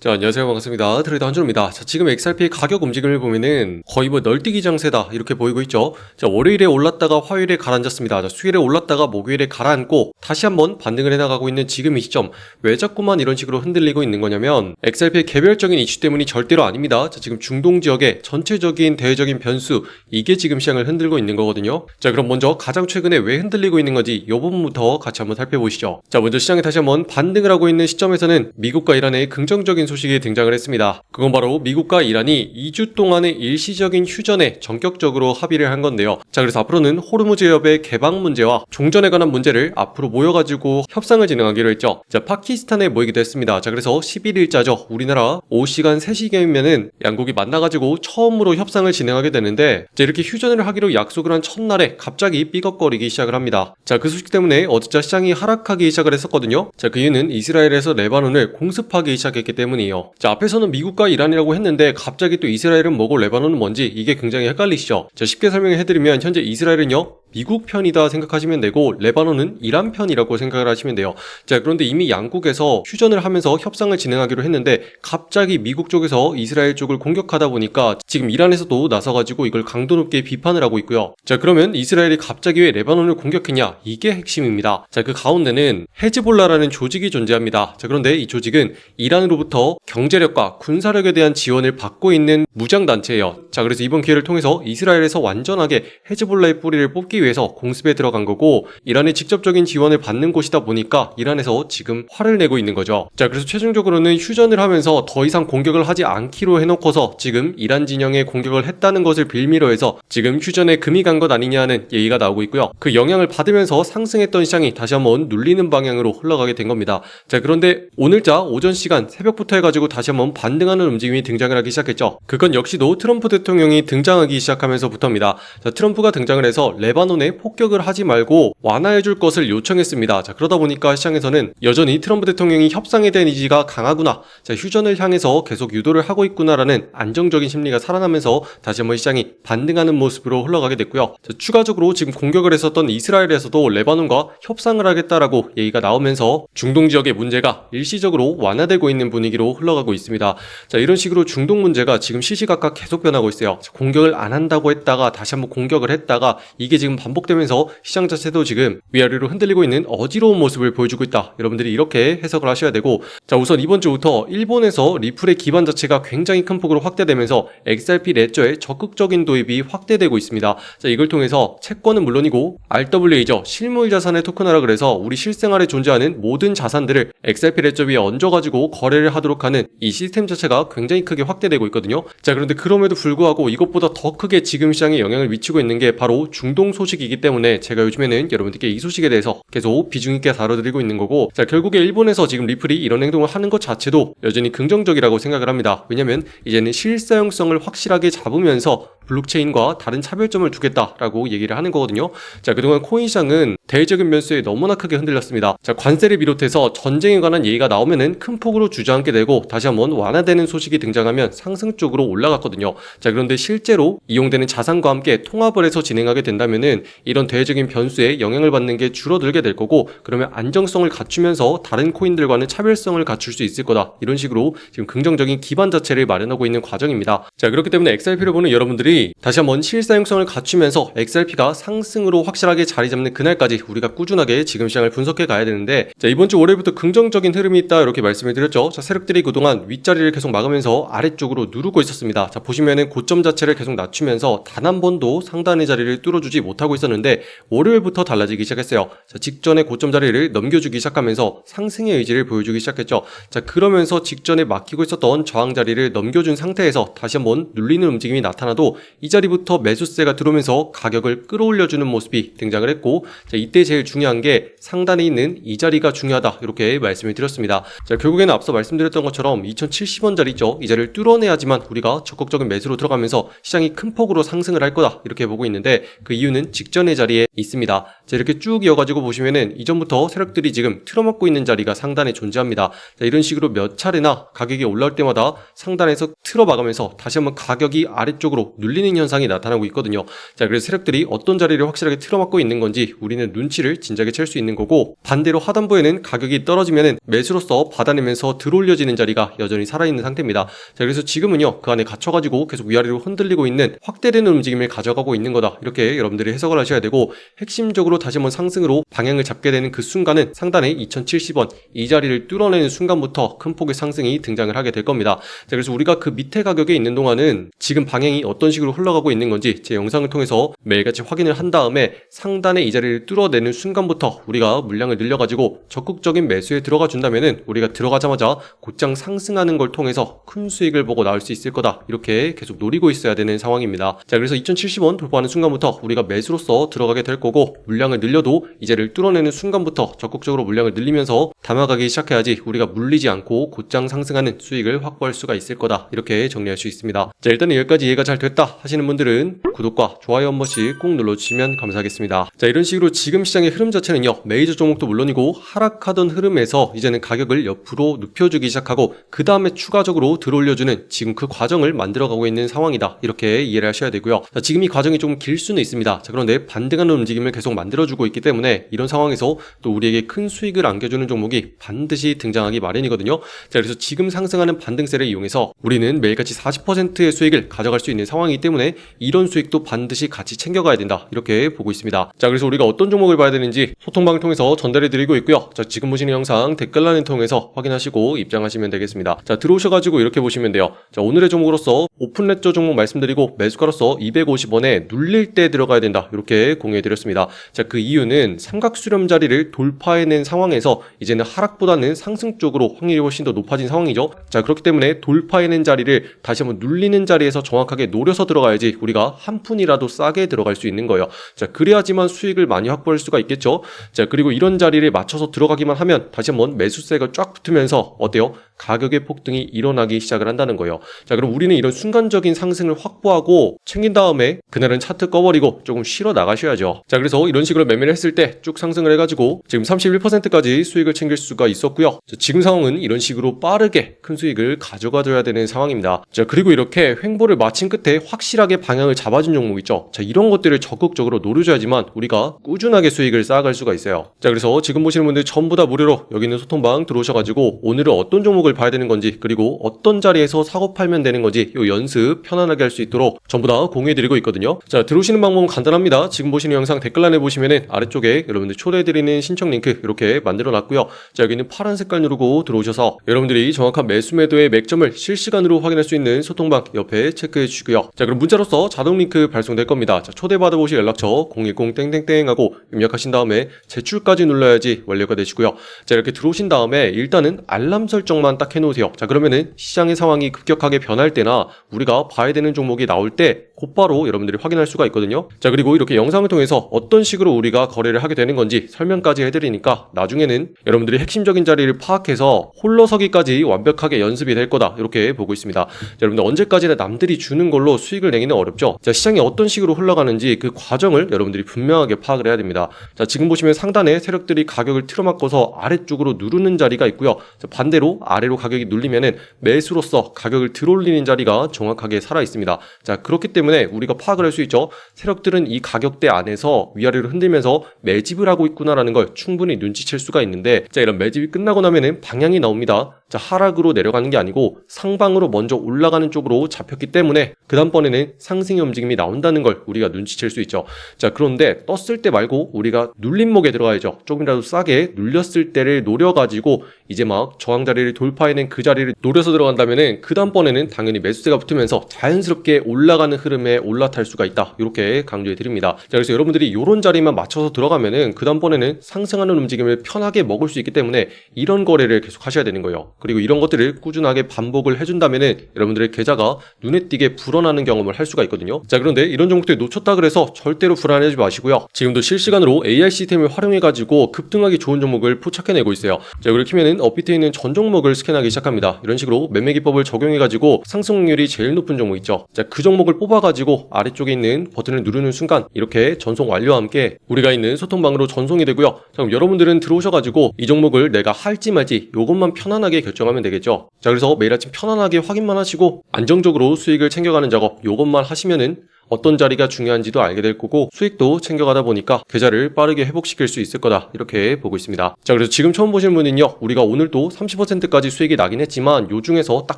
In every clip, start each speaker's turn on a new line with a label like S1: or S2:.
S1: 자, 안녕하세요. 반갑습니다. 트레이더 한준호입니다. 자, 지금 XRP의 가격 움직임을 보면은 거의 널뛰기 장세다 이렇게 보이고 있죠. 자, 월요일에 올랐다가 화요일에 가라앉았습니다. 자, 수요일에 올랐다가 목요일에 가라앉고 다시 한번 반등을 해나가고 있는 지금 이 시점, 왜 자꾸만 이런 식으로 흔들리고 있는 거냐면 XRP의 개별적인 이슈 때문이 절대로 아닙니다. 자, 지금 중동 지역의 전체적인 대외적인 변수, 이게 지금 시장을 흔들고 있는 거거든요. 자, 그럼 먼저 가장 최근에 왜 흔들리고 있는 건지 이 부분부터 같이 한번 살펴보시죠. 자, 먼저 시장에 다시 한번 반등을 하고 있는 시점에서는 미국과 이란의 긍정적인 소식이 등장을 했습니다. 그건 바로 미국과 이란이 2주 동안의 일시적인 휴전에 전격적으로 합의를 한 건데요. 자, 그래서 앞으로는 호르무즈 해협의 개방 문제와 종전에 관한 문제를 앞으로 모여가지고 협상을 진행하기로 했죠. 자, 파키스탄에 모이기도 했습니다. 자, 그래서 11일자죠. 우리나라 오후 시간 3시경이면은 양국이 만나가지고 처음으로 협상을 진행하게 되는데, 자, 이렇게 휴전을 하기로 약속을 한 첫날에 갑자기 삐걱거리기 시작을 합니다. 자, 그 소식 때문에 어제자 시장이 하락하기 시작을 했었거든요. 자, 그 이유는 이스라엘에서 레바논을 공습하기 시작했기 때문이에요. 자, 앞에서는 미국과 이란이라고 했는데 갑자기 또 이스라엘은 뭐고 레바논은 뭔지 이게 굉장히 헷갈리시죠? 자, 쉽게 설명을 해드리면 현재 이스라엘은요, 미국 편이다 생각하시면 되고 레바논은 이란 편이라고 생각을 하시면 돼요. 자, 그런데 이미 양국에서 휴전을 하면서 협상을 진행하기로 했는데 갑자기 미국 쪽에서 이스라엘 쪽을 공격하다 보니까 지금 이란에서도 나서가지고 이걸 강도 높게 비판을 하고 있고요. 자, 그러면 이스라엘이 갑자기 왜 레바논을 공격했냐? 이게 핵심입니다. 자, 그 가운데는 헤즈볼라라는 조직이 존재합니다. 자, 그런데 이 조직은 이란으로부터 경제력과 군사력에 대한 지원을 받고 있는 무장단체예요. 자, 그래서 이번 기회를 통해서 이스라엘에서 완전하게 헤즈볼라의 뿌리를 뽑기 위해서 공습에 들어간 거고, 이란의 직접적인 지원을 받는 곳이다 보니까 이란에서 지금 화를 내고 있는 거죠. 자, 그래서 최종적으로는 휴전을 하면서 더 이상 공격을 하지 않기로 해놓고서 지금 이란 진영에 공격을 했다는 것을 빌미로 해서 지금 휴전에 금이 간 것 아니냐는 얘기가 나오고 있고요. 그 영향을 받으면서 상승했던 시장이 다시 한번 눌리는 방향으로 흘러가게 된 겁니다. 자, 그런데 오늘자 오전 시간 새벽부터 해가지고 다시 한번 반등하는 움직임이 등장을 하기 시작했죠. 그건 역시도 트럼프 대통령이 등장하기 시작하면서부터입니다. 자, 트럼프가 등장을 해서 레바논에 폭격을 하지 말고 완화해줄 것을 요청했습니다. 자, 그러다 보니까 시장에서는 여전히 트럼프 대통령이 협상에 대한 의지가 강하구나, 자, 휴전을 향해서 계속 유도를 하고 있구나라는 안정적인 심리가 살아나면서 다시 한번 시장이 반등하는 모습으로 흘러가게 됐고요. 자, 추가적으로 지금 공격을 했었던 이스라엘에서도 레바논과 협상을 하겠다라고 얘기가 나오면서 중동 지역의 문제가 일시적으로 완화되고 있는 분위기로 흘러가고 있습니다. 자, 이런 식으로 중동 문제가 지금 시시각각 계속 변하고 있어요. 자, 공격을 안 한다고 했다가 다시 한번 공격을 했다가 이게 지금 반복되면서 시장 자체도 지금 위아래로 흔들리고 있는 어지러운 모습을 보여주고 있다. 여러분들이 이렇게 해석을 하셔야 되고, 자, 우선 이번 주부터 일본에서 리플의 기반 자체가 굉장히 큰 폭으로 확대되면서 XRP 레저의 적극적인 도입이 확대되고 있습니다. 자, 이걸 통해서 채권은 물론이고 RWA죠. 실물 자산의 토큰화라 그래서 우리 실생활에 존재하는 모든 자산들을 XRP 레저 위에 얹어가지고 거래를 하도록 하는 이 시스템 자체가 굉장히 크게 확대되고 있거든요. 자, 그런데 그럼에도 불구하고 이것보다 더 크게 지금 시장에 영향을 미치고 있는 게 바로 중동 소식이기 때문에 제가 요즘에는 여러분들께 이 소식에 대해서 계속 비중 있게 다뤄드리고 있는 거고, 자, 결국에 일본에서 지금 리플이 이런 행동을 하는 것 자체도 여전히 긍정적이라고 생각을 합니다. 왜냐면 이제는 실사용성을 확실하게 잡으면서 블록체인과 다른 차별점을 두겠다라고 얘기를 하는 거거든요. 자, 그동안 코인 시장은 대외적인 변수에 너무나 크게 흔들렸습니다. 자, 관세를 비롯해서 전쟁에 관한 얘기가 나오면은 큰 폭으로 주저앉게 되고 다시 한번 완화되는 소식이 등장하면 상승 쪽으로 올라갔거든요. 자, 그런데 실제로 이용되는 자산과 함께 통합을 해서 진행하게 된다면은 이런 대외적인 변수에 영향을 받는 게 줄어들게 될 거고, 그러면 안정성을 갖추면서 다른 코인들과는 차별성을 갖출 수 있을 거다. 이런 식으로 지금 긍정적인 기반 자체를 마련하고 있는 과정입니다. 자, 그렇기 때문에 XRP를 보는 여러분들이 다시 한번 실사용성을 갖추면서 XRP가 상승으로 확실하게 자리 잡는 그날까지 우리가 꾸준하게 지금 시장을 분석해 가야 되는데, 자, 이번 주 월요일부터 긍정적인 흐름이 있다 이렇게 말씀을 드렸죠. 자, 세력들이 그동안 윗자리를 계속 막으면서 아래쪽으로 누르고 있었습니다. 자, 보시면은 고점 자체를 계속 낮추면서 단 한 번도 상단의 자리를 뚫어주지 못하고 있었는데 월요일부터 달라지기 시작했어요. 자, 직전에 고점 자리를 넘겨주기 시작하면서 상승의 의지를 보여주기 시작했죠. 자, 그러면서 직전에 막히고 있었던 저항 자리를 넘겨준 상태에서 다시 한번 눌리는 움직임이 나타나도 이 자리부터 매수세가 들어오면서 가격을 끌어올려주는 모습이 등장을 했고, 자, 이때 제일 중요한 게 상단에 있는 이 자리가 중요하다 이렇게 말씀을 드렸습니다. 자, 결국에는 앞서 말씀드렸던 것처럼 2070원짜리 있죠. 이 자리를 뚫어내야지만 우리가 적극적인 매수로 들어가면서 시장이 큰 폭으로 상승을 할 거다 이렇게 보고 있는데, 그 이유는 직전의 자리에 있습니다. 자, 이렇게 쭉 이어가지고 보시면은 이전부터 세력들이 지금 틀어막고 있는 자리가 상단에 존재합니다. 자, 이런 식으로 몇 차례나 가격이 올라올 때마다 상단에서 틀어막으면서 다시 한번 가격이 아래쪽으로 눌리는 현상이 나타나고 있거든요. 자, 그래서 세력들이 어떤 자리를 확실하게 틀어막고 있는 건지 우리는 눈치를 진작에 챌 수 있는 거고, 반대로 하단부에는 가격이 떨어지면은 매수로서 받아내면서 들어올려지는 자리가 여전히 살아있는 상태입니다. 자, 그래서 지금은요 그 안에 갇혀가지고 계속 위아래로 흔들리고 있는 확대되는 움직임을 가져가고 있는 거다, 이렇게 여러분들이 해석을 하셔야 되고, 핵심적으로 다시 한번 상승으로 방향을 잡게 되는 그 순간은 상단에 2070원 이 자리를 뚫어내는 순간부터 큰 폭의 상승이 등장을 하게 될 겁니다. 자, 그래서 우리가 그 밑에 가격에 있는 동안은 지금 방향이 어떤 식으로 흘러가고 있는 건지 제 영상을 통해서 매일같이 확인을 한 다음에 상단에 이 자리를 뚫어내는 순간부터 우리가 물량을 늘려가지고 적극적인 매수에 들어가 준다면은 우리가 들어가자마자 곧장 상승하는 걸 통해서 큰 수익을 보고 나올 수 있을 거다, 이렇게 계속 노리고 있어야 되는 상황입니다. 자, 그래서 2070원 돌파하는 순간부터 우리가 매수로서 들어가게 될 거고, 물량을 늘려도 이 자리를 뚫어내는 순간부터 적극적으로 물량을 늘리면서 담아가기 시작해야지 우리가 물리지 않고 곧장 상승하는 수익을 확보할 수가 있을 거다, 이렇게 정리할 수 있습니다. 자, 일단은 여기까지 이해가 잘 됐다 하시는 분들은 구독과 좋아요 한 번씩 꼭 눌러주시면 감사하겠습니다. 자, 이런 식으로 지금 시장의 흐름 자체는요 메이저 종목도 물론이고 하락하던 흐름에서 이제는 가격을 옆으로 눕혀주기 시작하고 그 다음에 추가적으로 들어올려주는 지금 그 과정을 만들어가고 있는 상황이다, 이렇게 이해를 하셔야 되고요. 자, 지금 이 과정이 조금 길 수는 있습니다. 자, 그런데 반등하는 움직임을 계속 만들어주고 있기 때문에 이런 상황에서 또 우리에게 큰 수익을 안겨주는 종목이 반드시 등장하기 마련이거든요. 자, 그래서 지금 상승하는 반등세를 이용해서 우리는 매일같이 40%의 수익을 가져갈 수 있는 상황이기 때문에 이런 수익도 반드시 같이 챙겨가야 된다, 이렇게 보고 있습니다. 자, 그래서 우리가 어떤 종목을 봐야 되는지 소통방을 통해서 전달해 드리고 있고요. 자, 지금 보시는 영상 댓글란을 통해서 확인하시고 입장하시면 되겠습니다. 자, 들어오셔가지고 이렇게 보시면 돼요. 자, 오늘의 종목으로서 오픈레저 종목 말씀드리고 매수가로서 250원에 눌릴 때 들어가야 된다, 이렇게 공유해 드렸습니다. 자, 그 이유는 삼각수렴 자리를 돌파해낸 상황에서 이제는 하락보다는 상승 쪽으로 확률이 훨씬 더 높아진 상황이죠. 자, 그렇기 때문에 돌파해낸 자리를 다시 한번 눌리는 자리에서 정확하게 노려서 들어가야지 우리가 한 푼이라도 싸게 들어갈 수 있는 거예요. 자, 그래야지만 수익을 많이 확보할 수가 있겠죠. 자, 그리고 이런 자리를 맞춰서 들어가기만 하면 다시 한번 매수세가 쫙 붙으면서 어때요? 가격의 폭등이 일어나기 시작을 한다는 거예요. 자, 그럼 우리는 이런 순간적인 상승을 확보하고 챙긴 다음에 그날은 차트 꺼버리고 조금 쉬러 나가셔야죠. 자, 그래서 이런 식으로 매매를 했을 때 쭉 상승을 해가지고 지금 31%까지 수익을 챙길 수가 있었고요. 자, 지금 상황은 이런 식으로 빠르게 큰 수익을 가져가줘야 되는 상황입니다. 자, 그리고 이렇게 횡보를 마친 끝에 확실하게 방향을 잡아준 종목 있죠. 자, 이런 것들을 적극적으로 노려줘야지만 우리가 꾸준하게 수익을 쌓아갈 수가 있어요. 자, 그래서 지금 보시는 분들 전부 다 무료로 여기 있는 소통방 들어오셔가지고 오늘은 어떤 종목을 봐야 되는 건지, 그리고 어떤 자리에서 사고 팔면 되는 건지 요 연습 편안하게 할 수 있도록 전부 다 공유해드리고 있거든요. 자, 들어오시는 방법은 간단합니다. 지금 보시는 영상 댓글란에 보시면은 아래쪽에 여러분들 초대해드리는 신청 링크 이렇게 만들어놨고요. 자, 여기는 파란 색깔 누르고 들어오셔서 여러분들이 정확한 매수 매도의 맥점을 실시간으로 확인할 수 있는 소통방 옆에 체크해 주시고요. 자, 그럼 문자로서 자동 링크 발송될 겁니다. 자, 초대받아보실 연락처 010 하고 입력하신 다음에 제출까지 눌러야지 완료가 되시고요. 자, 이렇게 들어오신 다음에 일단은 알람 설정만 딱 해놓으세요. 자, 그러면은 시장의 상황이 급격하게 변할 때나 우리가 봐야 되는 종목이 나올 때 곧바로 여러분들이 확인할 수가 있거든요. 자, 그리고 이렇게 영상을 통해서 어떤 식으로 우리가 거래를 하게 되는 건지 설명까지 해드리니까 나중에는 여러분들이 핵심적인 자리를 파악해서 홀로서기까지 완벽하게 연습이 될 거다, 이렇게 보고 있습니다. 자, 여러분들 언제까지나 남들이 주는 걸로 수익을 내기는 어렵죠. 자, 시장이 어떤 식으로 흘러가는지 그 과정을 여러분들이 분명하게 파악을 해야 됩니다. 자, 지금 보시면 상단에 세력들이 가격을 틀어막고서 아래쪽으로 누르는 자리가 있고요. 자, 반대로 아래로 가격이 눌리면은 매수로서 가격을 들어올리는 자리가 정확하게 살아 있습니다. 자, 그렇기 때문에 우리가 파악을 할 수 있죠. 세력들은 이 가격대 안에서 위아래로 흔들면서 매집을 하고 있구나라는 걸 충분히 눈치챌 수가 있는데, 자, 이런 매집이 끝나고 나면은 방향이 나옵니다. 자, 하락으로 내려가는 게 아니고 상방으로 먼저 올라가는 쪽으로 잡혔기 때문에 그 다음번에는 상승의 움직임이 나온다는 걸 우리가 눈치챌 수 있죠. 자, 그런데 떴을 때 말고 우리가 눌림목에 들어가야죠. 조금이라도 싸게 눌렸을 때를 노려가지고 이제 막 저항 자리를 돌파해낸 그 자리를 노려서 들어간다면은 그 다음번에는 당연히 매수세가 붙으면서 자연스럽게 올라가는 흐름에 올라탈 수가 있다, 이렇게 강조해 드립니다. 자, 그래서 여러분들이 이런 자리만 맞춰서 들어가면은 그 다음번에는 상승하는 움직임을 편하게 먹을 수 있기 때문에 이런 거래를 계속 하셔야 되는 거예요. 그리고 이런 것들을 꾸준하게 반복을 해준다면은 여러분들의 계좌가 눈에 띄게 불어나는 경험을 할 수가 있거든요. 자, 그런데 이런 종목들 놓쳤다 그래서 절대로 불안해하지 마시고요. 지금도 실시간으로 AI 시스템을 활용해가지고 급등하기 좋은 종목을 포착해내고 있어요. 자, 이걸 키면은 업비트에 있는 전 종목을 스캔하기 시작합니다. 이런 식으로 매매 기법을 적용해가지고 상승 확률이 제일 높은 종목 있죠. 자, 그 종목을 뽑아가지고 뽑아가지고 아래쪽에 있는 버튼을 누르는 순간 이렇게 전송 완료와 함께 우리가 있는 소통방으로 전송이 되고요. 자, 그럼 여러분들은 들어오셔가지고 이 종목을 내가 할지 말지 요것만 편안하게 결정하면 되겠죠. 자, 그래서 매일 아침 편안하게 확인만 하시고 안정적으로 수익을 챙겨가는 작업 요것만 하시면은 어떤 자리가 중요한지도 알게 될 거고 수익도 챙겨가다 보니까 계좌를 빠르게 회복시킬 수 있을 거다 이렇게 보고 있습니다. 자, 그래서 지금 처음 보시는 분은요, 우리가 오늘도 30%까지 수익이 나긴 했지만 요 중에서 딱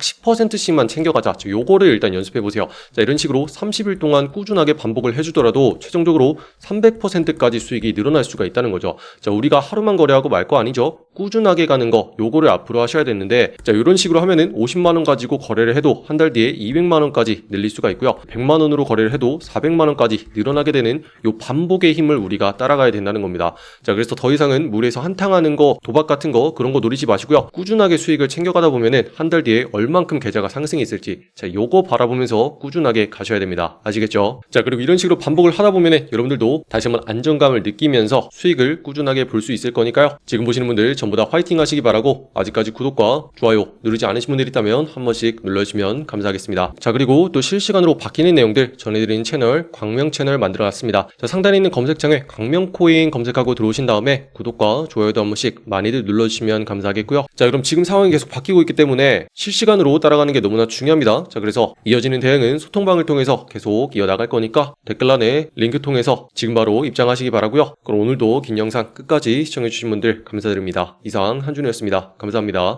S1: 10%씩만 챙겨가자, 요거를 일단 연습해 보세요. 자, 이런 식으로 30일 동안 꾸준하게 반복을 해주더라도 최종적으로 300%까지 수익이 늘어날 수가 있다는 거죠. 자, 우리가 하루만 거래하고 말 거 아니죠. 꾸준하게 가는 거 요거를 앞으로 하셔야 되는데, 자, 이런 식으로 하면은 50만원 가지고 거래를 해도 한 달 뒤에 200만원까지 늘릴 수가 있고요. 100만원으로 거래를 해도 400만원까지 늘어나게 되는 요 반복의 힘을 우리가 따라가야 된다는 겁니다. 자, 그래서 더 이상은 물에서 한탕하는 거, 도박 같은 거 그런 거 노리지 마시고요. 꾸준하게 수익을 챙겨가다 보면은 한 달 뒤에 얼만큼 계좌가 상승이 있을지, 자, 요거 바라보면서 꾸준하게 가셔야 됩니다. 아시겠죠? 자, 그리고 이런 식으로 반복을 하다 보면은 여러분들도 다시 한번 안정감을 느끼면서 수익을 꾸준하게 볼 수 있을 거니까요. 지금 보시는 분들 전부 다 화이팅 하시기 바라고, 아직까지 구독과 좋아요 누르지 않으신 분들이 있다면 한 번씩 눌러주시면 감사하겠습니다. 자, 그리고 또 실시간으로 바뀌는 내용들 전해드리는 채널 광명 채널 만들어놨습니다. 자, 상단에 있는 검색창에 광명코인 검색하고 들어오신 다음에 구독과 좋아요도 한 번씩 많이들 눌러주시면 감사하겠고요. 자, 그럼 지금 상황이 계속 바뀌고 있기 때문에 실시간으로 따라가는 게 너무나 중요합니다. 자, 그래서 이어지는 대응은 소통방을 통해서 계속 이어나갈 거니까 댓글란에 링크 통해서 지금 바로 입장하시기 바라고요. 그럼 오늘도 긴 영상 끝까지 시청해주신 분들 감사드립니다. 이상 한준이었습니다. 감사합니다.